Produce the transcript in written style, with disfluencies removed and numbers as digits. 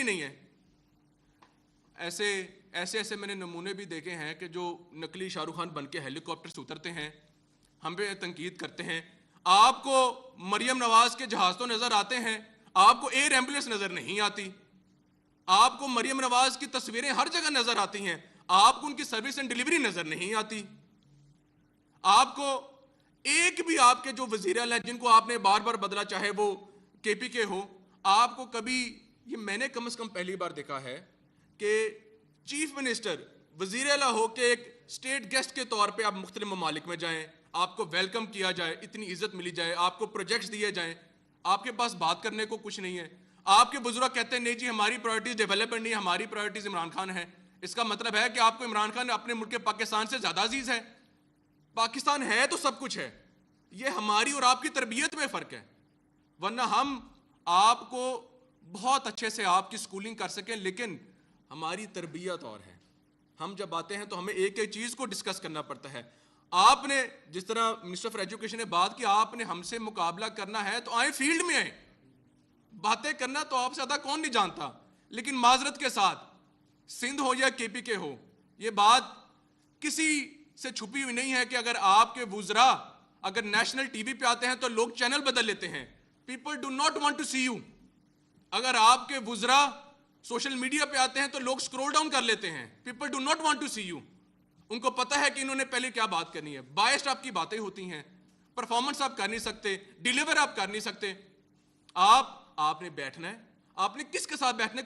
نہیں ہے. ایسے میں نے نمونے بھی دیکھے ہیں کہ جو نقلی شاہ رخ خان بن کے ہیلی کاپٹر سے اترتے ہیں, ہم پہ تنقید کرتے ہیں. آپ کو مریم نواز کے جہاز تو نظر آتے ہیں, آپ کو ایئر ایمبولینس نظر نہیں آتی. آپ کو مریم نواز کی تصویریں ہر جگہ نظر آتی ہیں, آپ کو ان کی سروس اینڈ ڈیلیوری نظر نہیں آتی. آپ کو ایک بھی آپ کے جو وزیر اعلیٰ ہیں جن کو آپ نے بار بار بدلا, چاہے وہ کے پی کے ہو, آپ کو کبھی, یہ میں نے کم از کم پہلی بار دیکھا ہے کہ چیف منسٹر وزیر اعلیٰ ہو کہ ایک اسٹیٹ گیسٹ کے طور پہ آپ مختلف ممالک میں جائیں, آپ کو ویلکم کیا جائے, اتنی عزت ملی جائے, آپ کو پروجیکٹس دیے جائیں. آپ کے پاس بات کرنے کو کچھ نہیں ہے. آپ کے بزرگ کہتے ہیں نہیں جی ہماری پرائرٹیز ڈیولپمنٹ نہیں, ہماری پرائرٹیز عمران خان ہے. اس کا مطلب ہے کہ آپ کو عمران خان اپنے ملک پاکستان سے زیادہ عزیز ہے. پاکستان ہے تو سب کچھ ہے, یہ ہماری اور آپ کی تربیت میں فرق ہے. ورنہ ہم آپ کو بہت اچھے سے آپ کی سکولنگ کر سکیں, لیکن ہماری تربیت اور ہے. ہم جب آتے ہیں تو ہمیں ایک ایک چیز کو ڈسکس کرنا پڑتا ہے. آپ نے جس طرح منسٹر آف ایجوکیشن نے بات کی, آپ نے ہم سے مقابلہ کرنا ہے تو آئیں فیلڈ میں آئیں. باتیں کرنا تو آپ سے زیادہ کون نہیں جانتا, لیکن معذرت کے ساتھ سندھ ہو یا کے پی کے ہو, یہ بات کسی سے چھپی ہوئی نہیں ہے کہ اگر آپ کے وزراء اگر نیشنل ٹی وی پہ آتے ہیں تو لوگ چینل بدل لیتے ہیں. People do not want to see you. اگر آپ کے وزراء سوشل میڈیا پہ آتے ہیں تو لوگ سکرول ڈاؤن کر لیتے ہیں. People do not want to see you. ان کو پتہ ہے کہ انہوں نے پہلے کیا بات کرنی ہے. بائسڈ آپ کی باتیں ہوتی ہیں, پرفارمنس آپ کر نہیں سکتے, ڈیلیور آپ کر نہیں سکتے. آپ نے بیٹھنا ہے, آپ نے کس کے ساتھ بیٹھنا ہے.